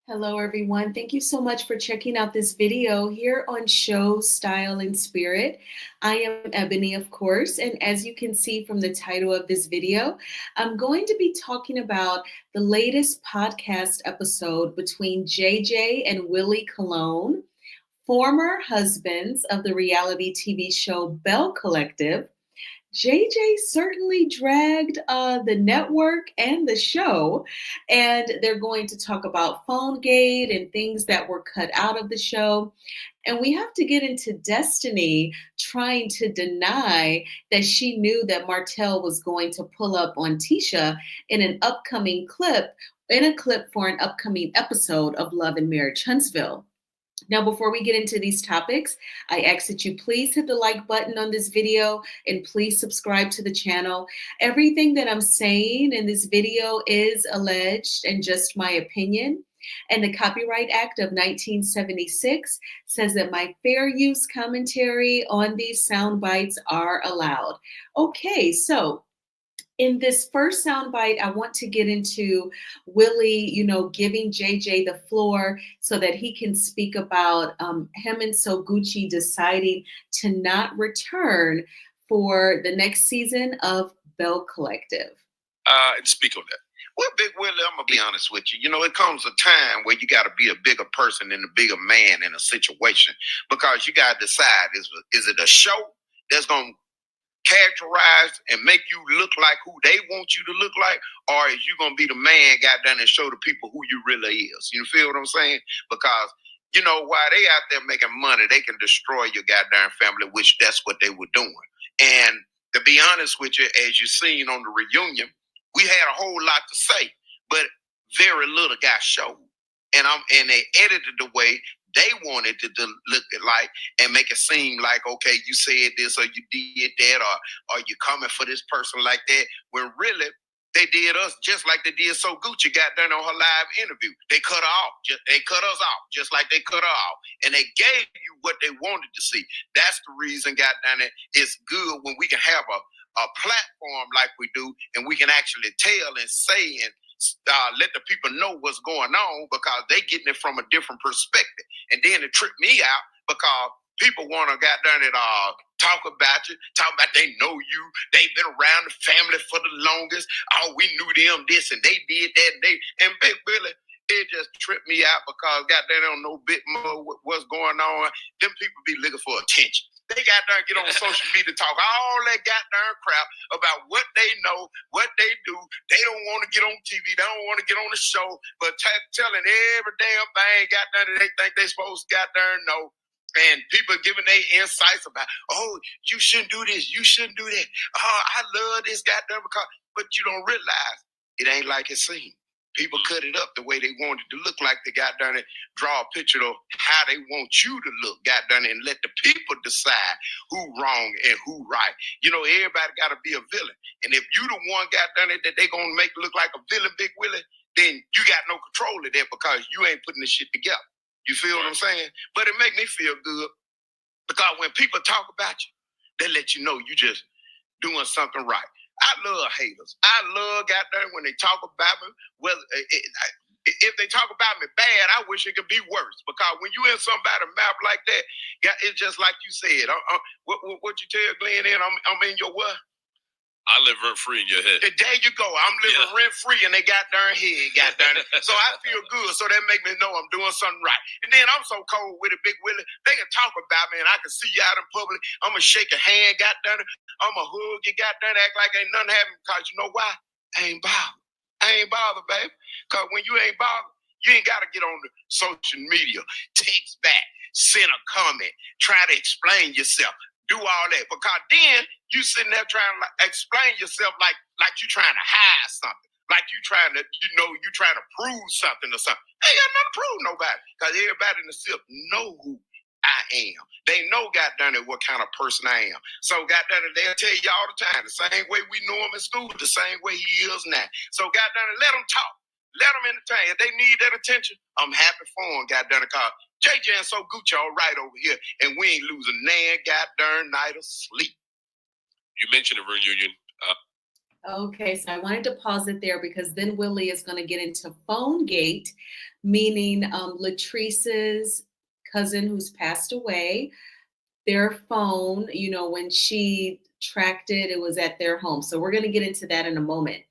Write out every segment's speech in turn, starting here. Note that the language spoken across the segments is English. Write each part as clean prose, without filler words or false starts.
Hello, everyone. Thank you so much for checking out this video here on Show, Style, and Spirit. I am Ebony, of course, and as you can see from the title of this video, I'm going to be talking about the latest podcast episode between JJ and Willie Colon, former husbands of the reality TV show Belle Collective. JJ certainly dragged the network and the show, and they're going to talk about PhoneGate and things that were cut out of the show. And we have to get into Destiny trying to deny that she knew that Martell was going to pull up on Tisha in an upcoming clip, for an upcoming episode of Love and Marriage Huntsville. Now, before we get into these topics, I ask that you please hit the like button on this video and please subscribe to the channel. Everything that I'm saying in this video is alleged and just my opinion. And the Copyright Act of 1976 says that my fair use commentary on these sound bites are allowed. Okay, so in this first soundbite, I want to get into Willie, giving JJ the floor so that he can speak about him and Soguchi deciding to not return for the next season of Belle Collective. And speak on that. Well, Big Willie, I'm going to be honest with you. It comes a time where you got to be a bigger person and a bigger man in a situation because you got to decide, is it a show that's going to characterize and make you look like who they want you to look like, or is you gonna be the man got done and show the people who you really is? You feel what I'm saying? Because while they out there making money, they can destroy your goddamn family, which that's what they were doing. And to be honest with you, as you seen on the reunion, we had a whole lot to say, but very little got showed. And they edited the way they wanted to look like and make it seem like, okay, you said this or you did that or you coming for this person like that, when really they did us just like they did Soguchi got done on her live interview. They cut her off. They cut us off just like they cut her off. And they gave you what they wanted to see. That's the reason, goddamn it, it's good when we can have a platform like we do and we can actually tell and say and let the people know what's going on because they getting it from a different perspective. And then it tripped me out because people want to talk about you, talk about they know you, they've been around the family for the longest. Oh, we knew them this and they did that and Big Billy. It just tripped me out because goddamn they don't know a bit more what's going on. Them people be looking for attention. They got there and get on social media, talk all that goddamn crap about what they know, what they do. They don't want to get on TV. They don't want to get on the show, but telling every damn thing goddamn that they think they supposed to goddamn know. And people giving their insights about, oh, you shouldn't do this, you shouldn't do that. Oh, I love this goddamn because, but you don't realize it ain't like it seems. People cut it up the way they wanted to look like they got done it, draw a picture of how they want you to look, got done it, and let the people decide who wrong and who right. Everybody got to be a villain. And if you the one got done it that they going to make look like a villain, Big Willie, then you got no control of that because you ain't putting this shit together. You feel what I'm saying? But it make me feel good because when people talk about you, they let you know you just doing something right. I love haters. I love goddamn when they talk about me. Well, if they talk about me bad, I wish it could be worse. Because when you in somebody's mouth like that, it's just like you said. What you tell Glenn? I'm in your what? I live rent free in your head. There you go. I'm living rent free in they got darn head, got darn it. So I feel good. So that make me know I'm doing something right. And then I'm so cold with it, Big Willie. They can talk about me and I can see you out in public. I'm going to shake a hand, got darn it. I'm going to hug you, got darn it, act like ain't nothing happening. Because you know why? I ain't bothered. I ain't bothered, baby. Because when you ain't bothered, you ain't got to get on the social media, text back, send a comment, try to explain yourself. Do all that because then you sitting there trying to explain yourself like you trying to hide something, like you trying to you trying to prove something or something. Ain't got nothing to prove nobody because everybody in the SIP know who I am. They know goddamn it what kind of person I am. So goddamn it, they'll tell you all the time the same way we knew him in school, the same way he is now. So goddamn it, let them talk. Let them entertain. If they need that attention, I'm happy for them, goddamn it, because JJ and Soguchi all right over here, and we ain't losing nan goddamn night of sleep. You mentioned a reunion. Okay, so I wanted to pause it there because then Willie is going to get into phone gate, meaning Latrice's cousin who's passed away, their phone, when she tracked it, it was at their home. So we're going to get into that in a moment.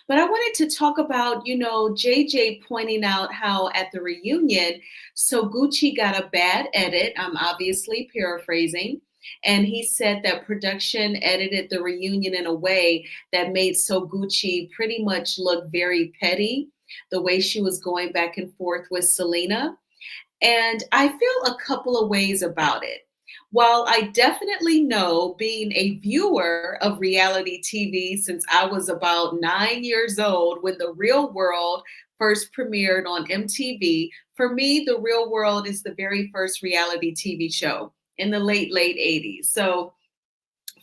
But I wanted to talk about, JJ pointing out how at the reunion, so Gucci got a bad edit. I'm obviously paraphrasing. And he said that production edited the reunion in a way that made So Gucci pretty much look very petty, the way she was going back and forth with Selena. And I feel a couple of ways about it. While I definitely know, being a viewer of reality TV since I was about 9 years old when The Real World first premiered on MTV, for me, The Real World is the very first reality TV show in the late 80s. So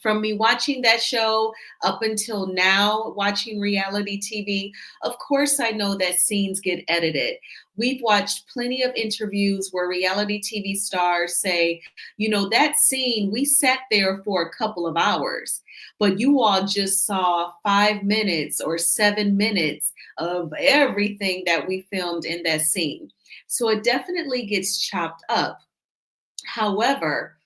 from me watching that show up until now, watching reality TV, of course, I know that scenes get edited. We've watched plenty of interviews where reality TV stars say, that scene, we sat there for a couple of hours, but you all just saw 5 minutes or 7 minutes of everything that we filmed in that scene. So it definitely gets chopped up. However,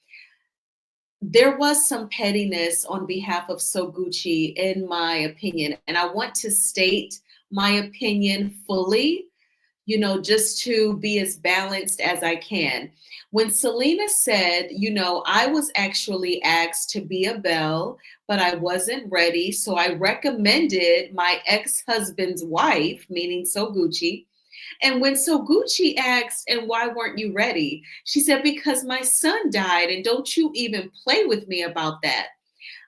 there was some pettiness on behalf of So Gucci, in my opinion. And I want to state my opinion fully, just to be as balanced as I can. When Selena said, I was actually asked to be a Belle, but I wasn't ready. So I recommended my ex husband's wife, meaning So Gucci. And when So Gucci asked, and why weren't you ready? She said, because my son died, and don't you even play with me about that.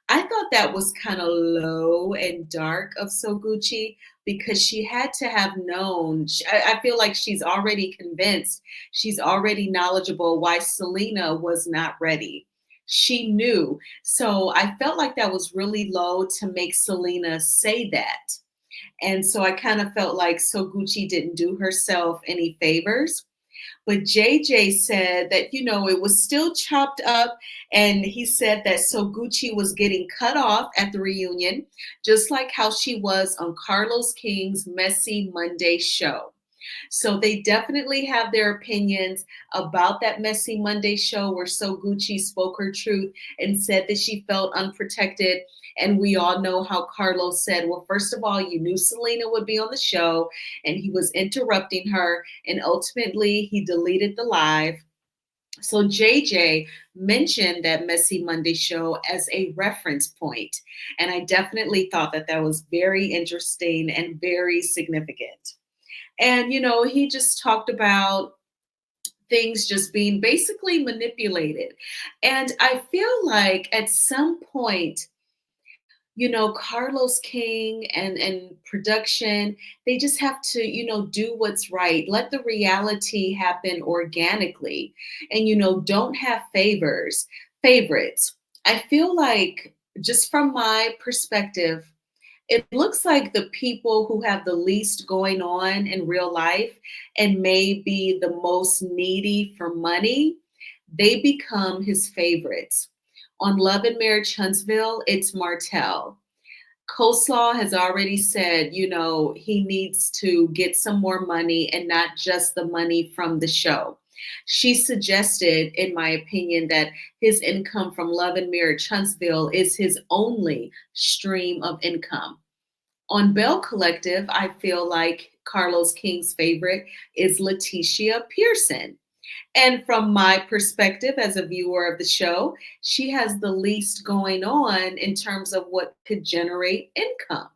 I thought that was kind of low and dark of So Gucci because she had to have known. I feel like she's already convinced, she's already knowledgeable why Selena was not ready. She knew. So I felt like that was really low to make Selena say that. And so I kind of felt like So Gucci didn't do herself any favors. But JJ said that, it was still chopped up. And he said that So Gucci was getting cut off at the reunion, just like how she was on Carlos King's Messy Monday show. So they definitely have their opinions about that Messy Monday show where So Gucci spoke her truth and said that she felt unprotected. And we all know how Carlos said, well, first of all, you knew Selena would be on the show and he was interrupting her. And ultimately, he deleted the live. So JJ mentioned that Messy Monday show as a reference point. And I definitely thought that that was very interesting and very significant. And, he just talked about things just being basically manipulated. And I feel like at some point, Carlos King and production, they just have to, do what's right. Let the reality happen organically and, don't have favorites. I feel like just from my perspective, it looks like the people who have the least going on in real life and may be the most needy for money, they become his favorites. On Love and Marriage Huntsville, it's Martell. Coleslaw has already said, he needs to get some more money and not just the money from the show. She suggested, in my opinion, that his income from Love and Marriage Huntsville is his only stream of income. On Belle Collective, I feel like Carlos King's favorite is Letitia Pearson. And from my perspective as a viewer of the show, she has the least going on in terms of what could generate income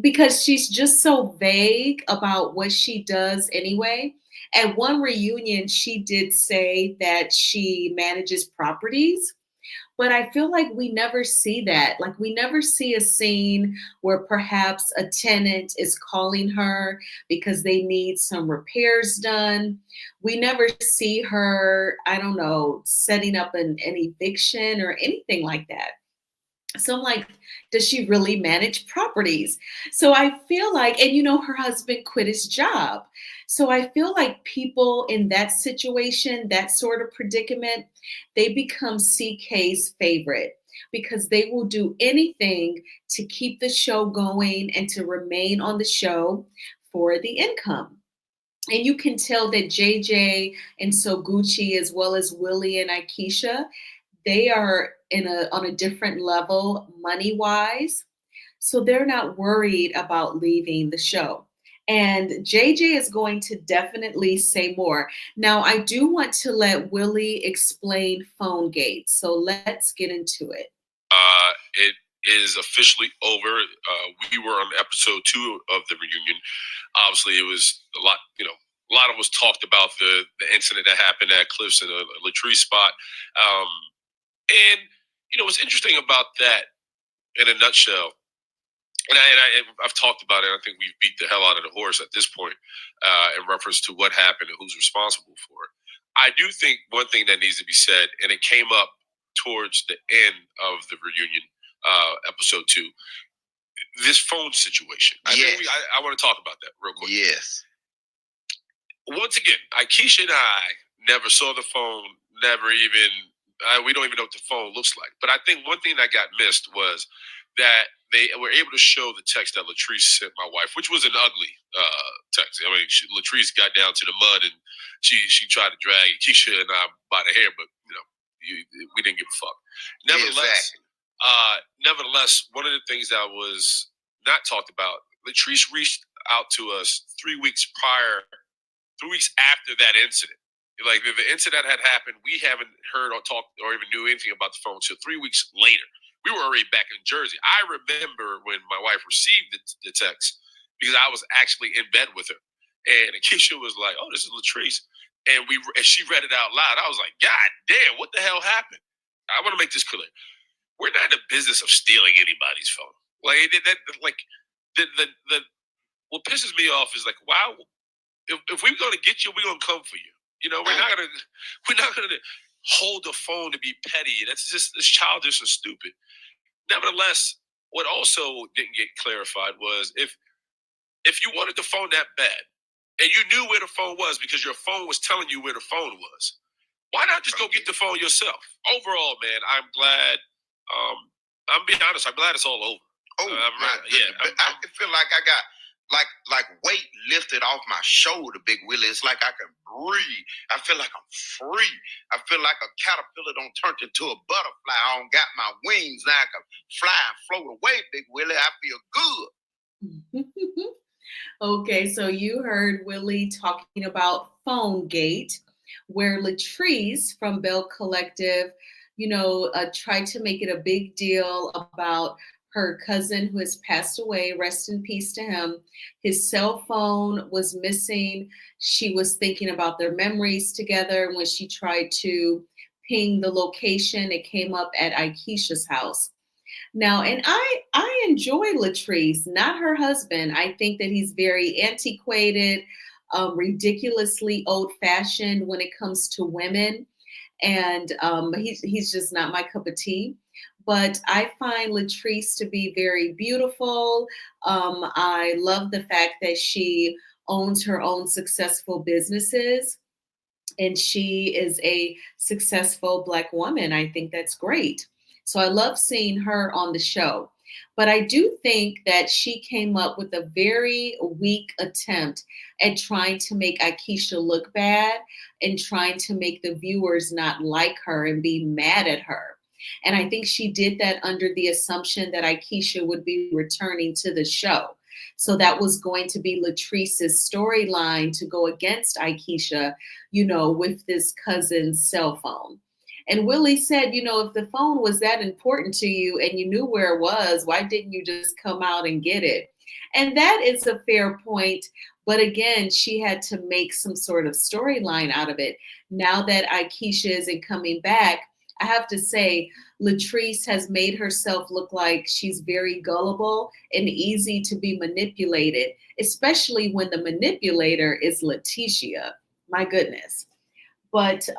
because she's just so vague about what she does anyway. At one reunion, she did say that she manages properties, but I feel like we never see that. Like we never see a scene where perhaps a tenant is calling her because they need some repairs done. We never see her, I don't know, setting up an eviction or anything like that. So I'm like, does she really manage properties? So I feel like, and her husband quit his job. So I feel like people in that situation, that sort of predicament, they become CK's favorite. because they will do anything to keep the show going and to remain on the show for the income. And you can tell that JJ and Soguchi, as well as Willie and Aikisha, they are on a different level money wise. So they're not worried about leaving the show. And JJ is going to definitely say more. Now, I do want to let Willie explain phone gate. So let's get into it. It is officially over. We were on episode 2 of the reunion. Obviously, it was a lot. A lot of us talked about the incident that happened at Cliffs in a Latrice spot. And what's interesting about that, in a nutshell, I've talked about it. I think we've beat the hell out of the horse at this point in reference to what happened and who's responsible for it. I do think one thing that needs to be said, and it came up towards the end of the reunion, episode 2, this phone situation. I want to talk about that real quick. Yes. Once again, Aikisha and I never saw the phone, never even, we don't even know what the phone looks like. But I think one thing that got missed was that they were able to show the text that Latrice sent my wife, which was an ugly text. I mean, Latrice got down to the mud and she tried to drag Keisha and I by the hair, but we didn't give a fuck. Nevertheless, one of the things that was not talked about, Latrice reached out to us 3 weeks after that incident. Like, if the incident had happened, we haven't heard or talked or even knew anything about the phone until 3 weeks later. We were already back in Jersey. I remember when my wife received the text because I was actually in bed with her. And Keisha was like, "Oh, this is Latrice." And she read it out loud. I was like, "God damn, what the hell happened?" I want to make this clear. We're not in the business of stealing anybody's phone. What pisses me off is like, wow, if we're gonna get you, we're gonna come for you. We're not gonna hold the phone to be petty. That's just childish and stupid. Nevertheless, what also didn't get clarified was if you wanted the phone that bad and you knew where the phone was because your phone was telling you where the phone was, why not just go get the phone yourself? Overall, man, I'm glad. I'm being honest. I'm glad it's all over. I feel like I got like weight lifted off my shoulder, Big Willie. It's like I can breathe. I feel like I'm free. I feel like a caterpillar don't turn into a butterfly. I don't got my wings. Now I can fly and float away, Big Willie. I feel good. Okay, so you heard Willie talking about phone gate, where Latrice from Belle Collective, tried to make it a big deal about her cousin who has passed away. Rest in peace to him. His cell phone was missing. She was thinking about their memories together. When she tried to ping the location, it came up at Aikisha's house. Now, and I enjoy Latrice, not her husband. I think that he's very antiquated, ridiculously old-fashioned when it comes to women, and he's just not my cup of tea. But I find Latrice to be very beautiful. I love the fact that she owns her own successful businesses and she is a successful Black woman. I think that's great. So I love seeing her on the show. But I do think that she came up with a very weak attempt at trying to make Aikisha look bad and trying to make the viewers not like her and be mad at her. And I think she did that under the assumption that Aikisha would be returning to the show. So that was going to be Latrice's storyline to go against Aikisha, with this cousin's cell phone. And Willie said, if the phone was that important to you and you knew where it was, why didn't you just come out and get it? And that is a fair point. But again, she had to make some sort of storyline out of it. Now that Aikisha isn't coming back, I have to say, Latrice has made herself look like she's very gullible and easy to be manipulated, especially when the manipulator is Letitia. My goodness. But,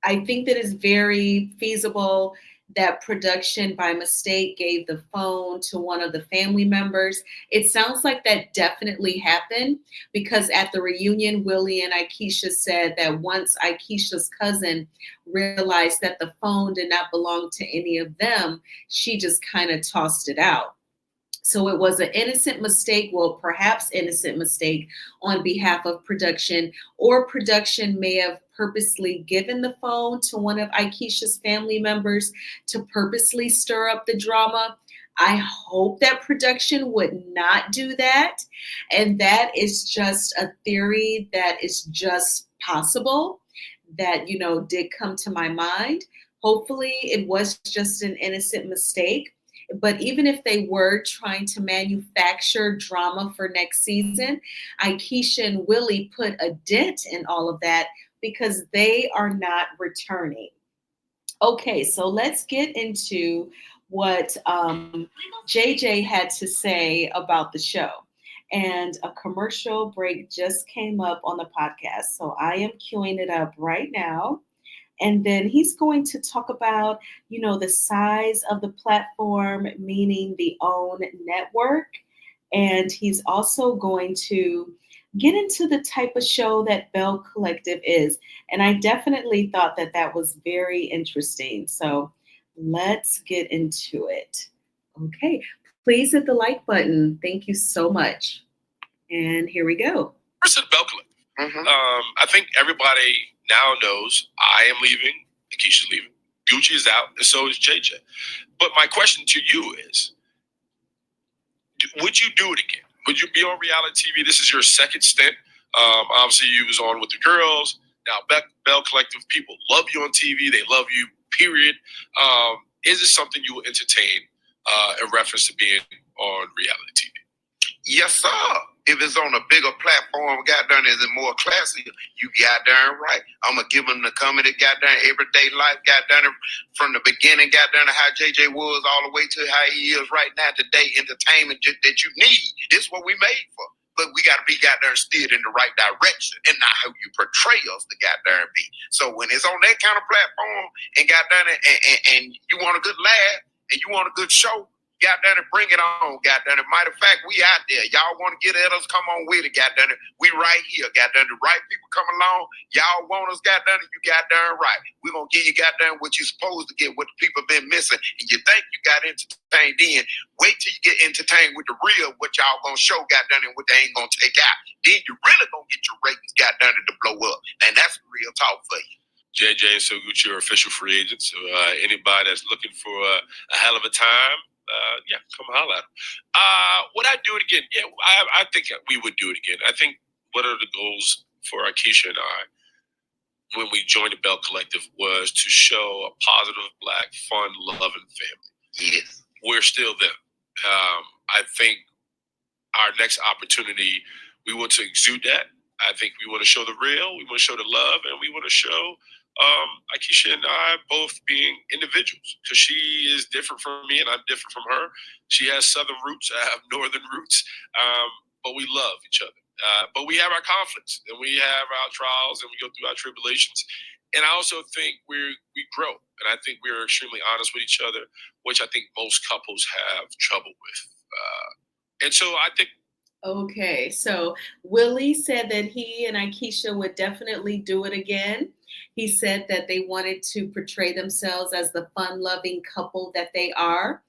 I think that it's very feasible that production by mistake gave the phone to one of the family members. It sounds like that definitely happened, because at the reunion, Willie and Aikisha said that once Aikisha's cousin realized that the phone did not belong to any of them, she just kind of tossed it out. So it was an innocent mistake, well, perhaps innocent mistake on behalf of production, or production may have purposely given the phone to one of Aikisha's family members to purposely stir up the drama. I hope that production would not do that. And that is just a theory that is just possible that, did come to my mind. Hopefully, it was just an innocent mistake. But even if they were trying to manufacture drama for next season, Aikisha and Willie put a dent in all of that because they are not returning. Okay, so let's get into what JJ had to say about the show. And a commercial break just came up on the podcast. So I am queuing it up right now. And then he's going to talk about, the size of the platform, meaning the OWN network. And he's also going to get into the type of show that Belle Collective is. And I definitely thought that that was very interesting. So let's get into it. Okay, please hit the like button. Thank you so much. And here we go. First, at Belle Collective. I think everybody now knows I am leaving, Aikisha's leaving, Gucci is out, and so is JJ. But my question to you is, would you do it again? Would you be on reality TV? This is your second stint. Obviously, you was on with the girls. Now, Belle Collective, people love you on TV. They love you, period. Is it something you will entertain in reference to being on reality TV? Yes, sir. If it's on a bigger platform, goddamn, is it more classy? You goddamn right. I'm going to give them the comedy, goddamn, everyday life, goddamn, from the beginning, goddamn, how JJ was all the way to how he is right now today, entertainment that you need. This is what we made for. But we got to be goddamn steered in the right direction and not how you portray us to goddamn be. So when it's on that kind of platform and goddamn, and you want a good laugh and you want a good show, goddamn it, bring it on, goddamn it. Matter of fact, we out there. Y'all want to get at us, come on with it, goddamn it. We right here, goddamn it. The right people come along. Y'all want us, goddamn it, you goddamn right. We're going to give you goddamn what you're supposed to get, what the people been missing. And you think you got entertained in. Wait till you get entertained with the real, what y'all going to show, goddamn it, what they ain't going to take out. Then you really going to get your ratings, goddamn it, to blow up. And that's real talk for you. JJ and Gucci are official free agents. So anybody that's looking for a hell of a time, come holler at them. Would I do it again? Yeah, I think we would do it again. I think what are the goals for Aikisha and I when we joined the Belle Collective was to show a positive, Black, fun, loving family. Yes. We're still them. I think our next opportunity, we want to exude that. I think we want to show the real, we want to show the love, and we want to show Aikisha and I both being individuals, because she is different from me and I'm different from her. She has Southern roots, I have Northern roots, but we love each other. But we have our conflicts and we have our trials and we go through our tribulations. And I also think we grow, and I think we're extremely honest with each other, which I think most couples have trouble with. And so I think. Okay, so Willie said that he and Aikisha would definitely do it again. He said that they wanted to portray themselves as the fun-loving couple that they are.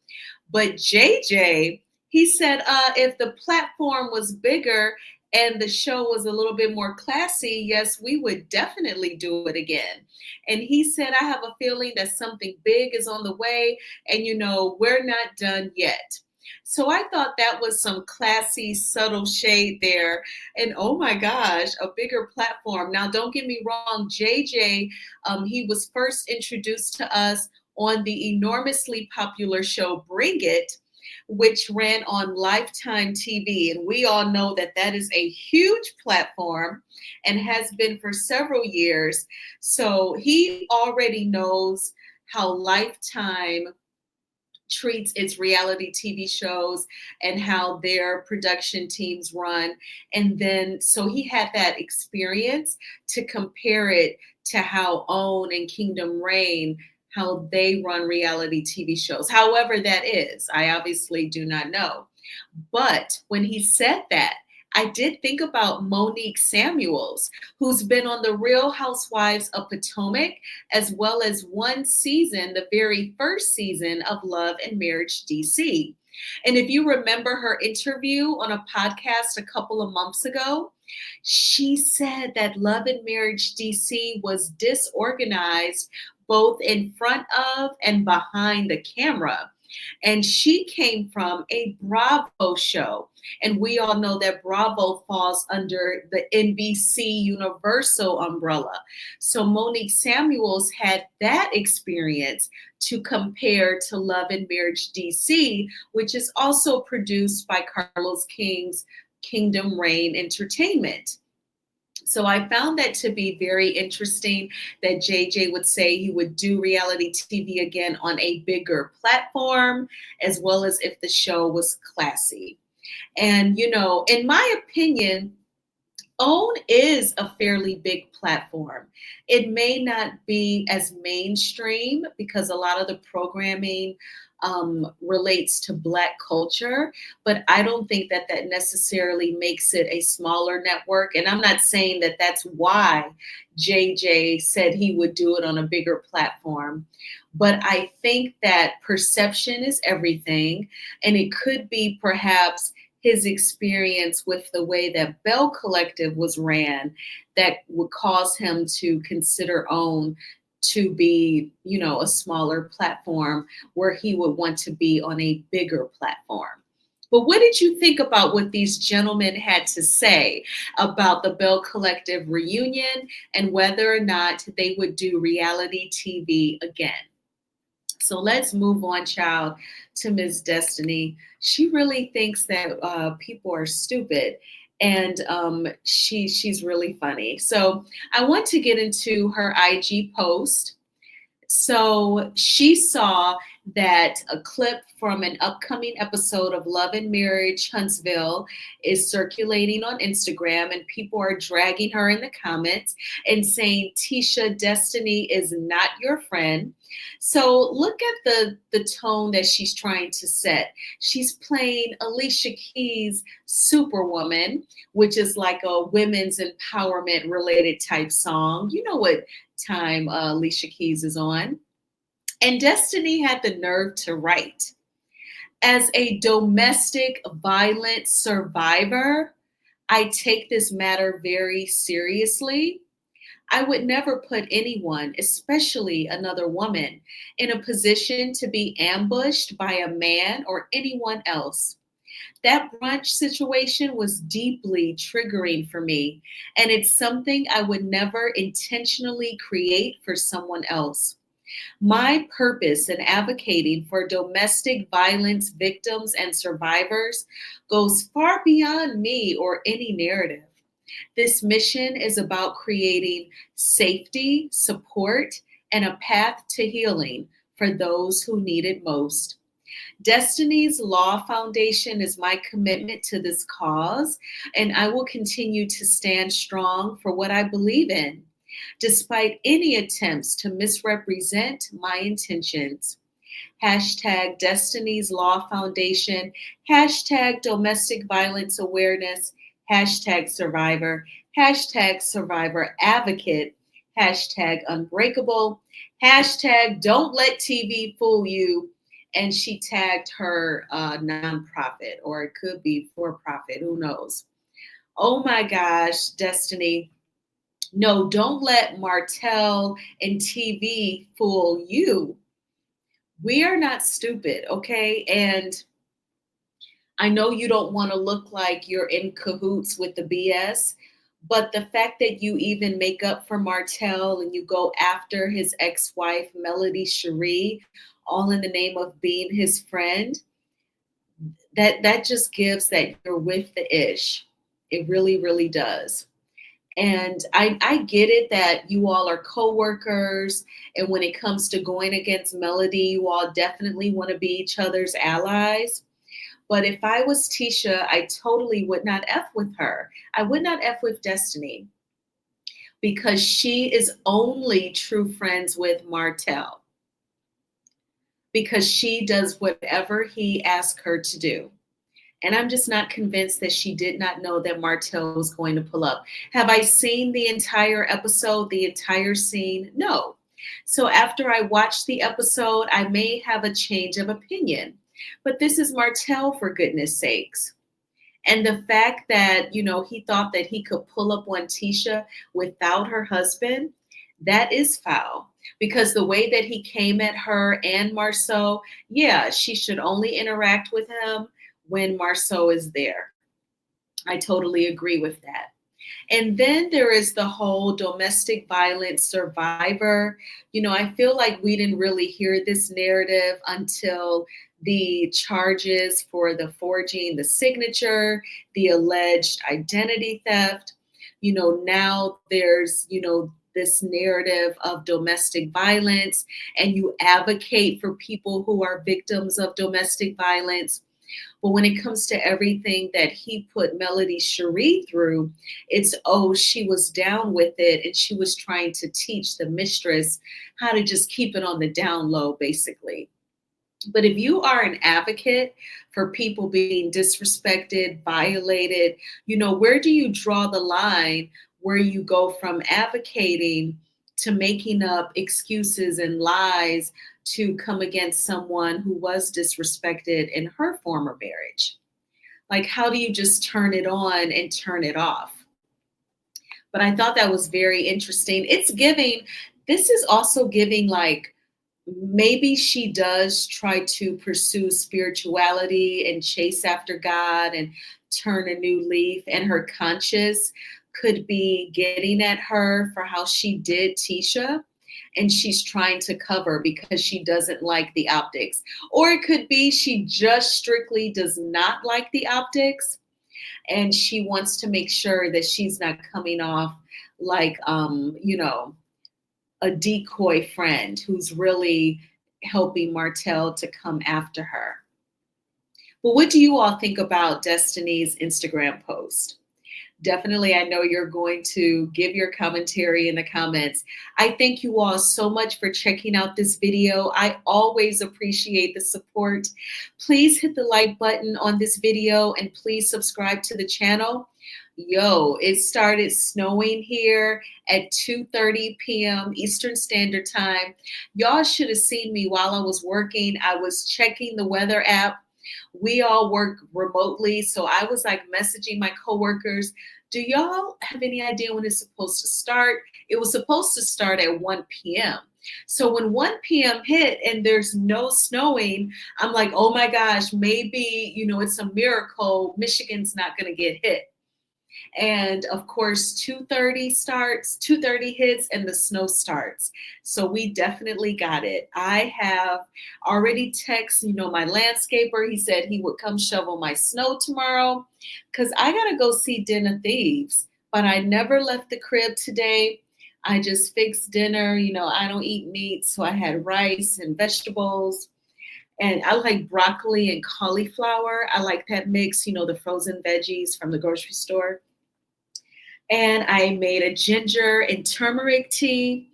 But JJ, he said if the platform was bigger and the show was a little bit more classy, yes, we would definitely do it again. And he said, I have a feeling that something big is on the way, and we're not done yet. So I thought that was some classy, subtle shade there. And oh my gosh, a bigger platform. Now, don't get me wrong, JJ, he was first introduced to us on the enormously popular show Bring It, which ran on Lifetime TV. And we all know that that is a huge platform and has been for several years. So he already knows how Lifetime treats its reality TV shows and how their production teams run. And then, so he had that experience to compare it to how OWN and Kingdom Reign, how they run reality TV shows. However that is, I obviously do not know. But when he said that, I did think about Monique Samuels, who's been on the Real Housewives of Potomac, as well as one season, the very first season of Love and Marriage DC. And if you remember her interview on a podcast a couple of months ago, she said that Love and Marriage DC was disorganized both in front of and behind the camera. And she came from a Bravo show. And we all know that Bravo falls under the NBC Universal umbrella. So Monique Samuels had that experience to compare to Love and Marriage DC, which is also produced by Carlos King's Kingdom Reign Entertainment. So I found that to be very interesting that JJ would say he would do reality TV again on a bigger platform, as well as if the show was classy. And, you know, in my opinion, OWN is a fairly big platform. It may not be as mainstream because a lot of the programming relates to Black culture, but I don't think that that necessarily makes it a smaller network. And I'm not saying that that's why JJ said he would do it on a bigger platform. But I think that perception is everything, and it could be perhaps his experience with the way that Belle Collective was ran that would cause him to consider OWN to be, you know, a smaller platform where he would want to be on a bigger platform. But what did you think about what these gentlemen had to say about the Belle Collective reunion and whether or not they would do reality TV again? So let's move on, child, to Ms. Destiny. She really thinks that people are stupid, and she's really funny. So I want to get into her IG post. So she saw that a clip from an upcoming episode of Love and Marriage Huntsville is circulating on Instagram, and people are dragging her in the comments and saying, Tisha, Destiny is not your friend. So look at the tone that she's trying to set. She's playing Alicia Keys' Superwoman, which is like a women's empowerment related type song. You know what time Alicia Keys is on. And Destiny had the nerve to write, as a domestic violence survivor, I take this matter very seriously. I would never put anyone, especially another woman, in a position to be ambushed by a man or anyone else. That brunch situation was deeply triggering for me, and it's something I would never intentionally create for someone else. My purpose in advocating for domestic violence victims and survivors goes far beyond me or any narrative. This mission is about creating safety, support, and a path to healing for those who need it most. Destiny's Law Foundation is my commitment to this cause, and I will continue to stand strong for what I believe in, despite any attempts to misrepresent my intentions. Hashtag Destiny's Law Foundation, hashtag domestic violence awareness, hashtag survivor, hashtag survivor advocate, hashtag unbreakable, hashtag don't let TV fool you. And she tagged her nonprofit, or it could be for profit, who knows. Oh my gosh, Destiny. No, don't let Martell and TV fool you. We are not stupid, okay? And I know you don't want to look like you're in cahoots with the BS, but the fact that you even make up for Martell and you go after his ex-wife, Melody Cherie, all in the name of being his friend, that just gives that you're with the ish. It really, really does. And I get it that you all are co-workers, and when it comes to going against Melody, you all definitely want to be each other's allies. But if I was Tisha, I totally would not F with her. I would not F with Destiny, because she is only true friends with Martell. because she does whatever he asks her to do. And I'm just not convinced that she did not know that Martell was going to pull up. Have I seen the entire episode, the entire scene? No. So after I watch the episode, I may have a change of opinion. But this is Martell, for goodness sakes. And the fact that, he thought that he could pull up on Tisha without her husband, that is foul. Because the way that he came at her and Marceau, yeah, she should only interact with him when Marceau is there. I totally agree with that. And then there is the whole domestic violence survivor. I feel like we didn't really hear this narrative until the charges for the forging the signature, the alleged identity theft. Now there's, this narrative of domestic violence, and you advocate for people who are victims of domestic violence. But when it comes to everything that he put Melody Cherie through, it's, she was down with it and she was trying to teach the mistress how to just keep it on the down low, basically. But if you are an advocate for people being disrespected, violated, where do you draw the line where you go from advocating to making up excuses and lies to come against someone who was disrespected in her former marriage? Like, how do you just turn it on and turn it off? But I thought that was very interesting. This is also giving, like, maybe she does try to pursue spirituality and chase after God and turn a new leaf, and her conscience could be getting at her for how she did Tisha, and she's trying to cover because she doesn't like the optics. Or it could be she just strictly does not like the optics, and she wants to make sure that she's not coming off like, a decoy friend who's really helping Martell to come after her. But what do you all think about Destiny's Instagram post? Definitely, I know you're going to give your commentary in the comments. I thank you all so much for checking out this video. I always appreciate the support. Please hit the like button on this video and please subscribe to the channel. It started snowing here at 2:30 p.m. Eastern Standard Time. Y'all should have seen me while I was working. I was checking the weather app. We all work remotely, so I was like messaging my coworkers, do y'all have any idea when it's supposed to start? It was supposed to start at 1 p.m. So when 1 p.m. hit and there's no snowing, I'm like, oh my gosh, maybe, it's a miracle. Michigan's not going to get hit. And of course, 2:30 hits and the snow starts. So we definitely got it. I have already texted, my landscaper. He said he would come shovel my snow tomorrow because I got to go see Den of Thieves. But I never left the crib today. I just fixed dinner. I don't eat meat. So I had rice and vegetables. And I like broccoli and cauliflower. I like that mix, the frozen veggies from the grocery store. And I made a ginger and turmeric tea.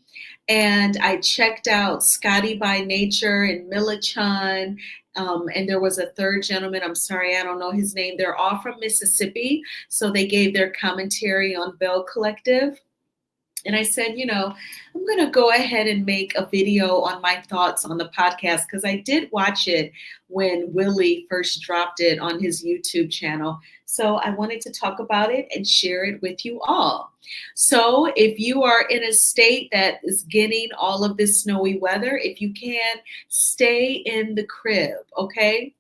And I checked out Scotty by Nature and Millichan. And there was a third gentleman. I'm sorry, I don't know his name. They're all from Mississippi. So they gave their commentary on Belle Collective. And I said, I'm going to go ahead and make a video on my thoughts on the podcast because I did watch it when Willie first dropped it on his YouTube channel. So I wanted to talk about it and share it with you all. So if you are in a state that is getting all of this snowy weather, if you can, stay in the crib, okay?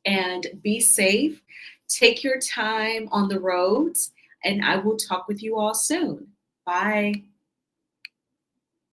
And be safe. Take your time on the roads, and I will talk with you all soon. Bye.